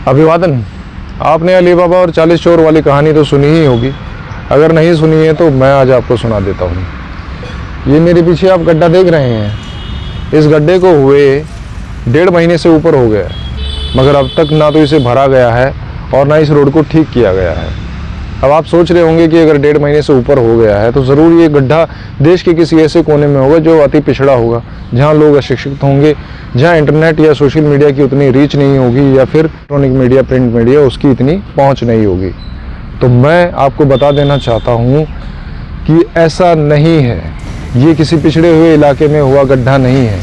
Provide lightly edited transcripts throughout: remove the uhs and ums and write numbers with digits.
अभिवादन। आपने अली बाबा और 40 चोर वाली कहानी तो सुनी ही होगी। अगर नहीं सुनी है तो मैं आज आपको सुना देता हूँ। ये मेरे पीछे आप गड्ढा देख रहे हैं, इस गड्ढे को हुए 1.5 महीने से ऊपर हो गया है, मगर अब तक ना तो इसे भरा गया है और ना इस रोड को ठीक किया गया है। अब आप सोच रहे होंगे कि अगर 1.5 महीने से ऊपर हो गया है तो ज़रूर ये गड्ढा देश के किसी ऐसे कोने में होगा जो अति पिछड़ा होगा, जहाँ लोग अशिक्षित होंगे, जहाँ इंटरनेट या सोशल मीडिया की उतनी रीच नहीं होगी या फिर इलेक्ट्रॉनिक मीडिया, प्रिंट मीडिया उसकी इतनी पहुँच नहीं होगी। तो मैं आपको बता देना चाहता हूँ कि ऐसा नहीं है, ये किसी पिछड़े हुए इलाके में हुआ गड्ढा नहीं है,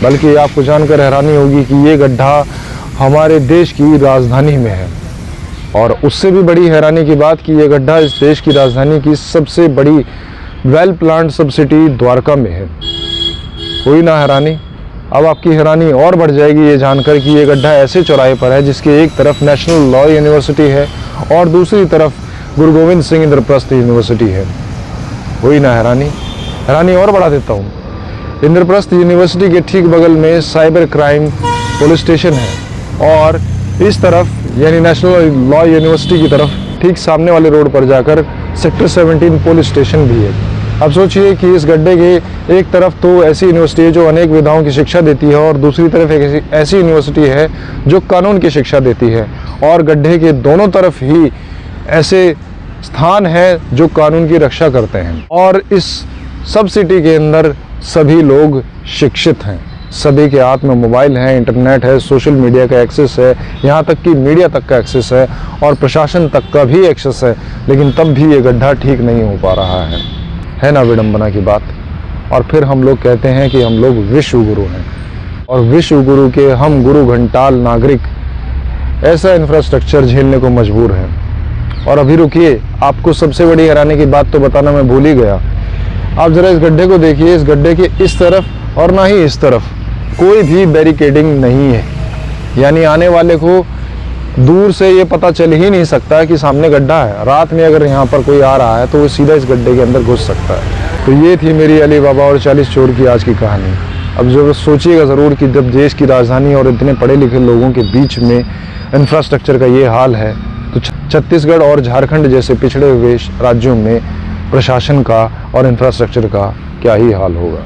बल्कि आपको जानकर हैरानी होगी कि ये गड्ढा हमारे देश की राजधानी में है। और उससे भी बड़ी हैरानी की बात कि ये गड्ढा इस देश की राजधानी की सबसे बड़ी वेल प्लान्ड सब सिटी द्वारका में है। कोई ना हैरानी, अब आपकी हैरानी और बढ़ जाएगी ये जानकर कि ये गड्ढा ऐसे चौराहे पर है जिसके एक तरफ नेशनल लॉ यूनिवर्सिटी है और दूसरी तरफ गुरु गोविंद सिंह इंद्रप्रस्थ यूनिवर्सिटी है। कोई ना हैरानी और बढ़ा देता हूँ। इंद्रप्रस्थ यूनिवर्सिटी के ठीक बगल में साइबर क्राइम पुलिस स्टेशन है और इस तरफ यानी नेशनल लॉ यूनिवर्सिटी की तरफ ठीक सामने वाले रोड पर जाकर सेक्टर 17 पुलिस स्टेशन भी है। अब सोचिए कि इस गड्ढे के एक तरफ तो ऐसी यूनिवर्सिटी है जो अनेक विधाओं की शिक्षा देती है और दूसरी तरफ एक ऐसी यूनिवर्सिटी है जो कानून की शिक्षा देती है, और गड्ढे के दोनों तरफ ही ऐसे स्थान हैं जो कानून की रक्षा करते हैं। और इस सब सिटी के अंदर सभी लोग शिक्षित हैं, सभी के हाथ में मोबाइल है, इंटरनेट है, सोशल मीडिया का एक्सेस है, यहाँ तक कि मीडिया तक का एक्सेस है और प्रशासन तक का भी एक्सेस है, लेकिन तब भी ये गड्ढा ठीक नहीं हो पा रहा है ना विडंबना की बात। और फिर हम लोग कहते हैं कि हम लोग विश्व गुरु हैं और विश्व गुरु के हम गुरु घंटाल नागरिक ऐसा इंफ्रास्ट्रक्चर झेलने को मजबूर हैं। और अभी रुकिए, आपको सबसे बड़ी हैरानी की बात तो बताना मैं भूल ही गया। आप ज़रा इस गड्ढे को देखिए, इस गड्ढे के इस तरफ और ना ही इस तरफ कोई भी बैरिकेडिंग नहीं है, यानी आने वाले को दूर से ये पता चल ही नहीं सकता कि सामने गड्ढा है। रात में अगर यहाँ पर कोई आ रहा है तो वो सीधा इस गड्ढे के अंदर घुस सकता है। तो ये थी मेरी अली बाबा और 40 चोर की आज की कहानी। अब जो सोचिएगा ज़रूर कि जब देश की राजधानी और इतने पढ़े लिखे लोगों के बीच में इंफ्रास्ट्रक्चर का ये हाल है तो छत्तीसगढ़ और झारखंड जैसे पिछड़े हुए राज्यों में प्रशासन का और इंफ्रास्ट्रक्चर का क्या ही हाल होगा।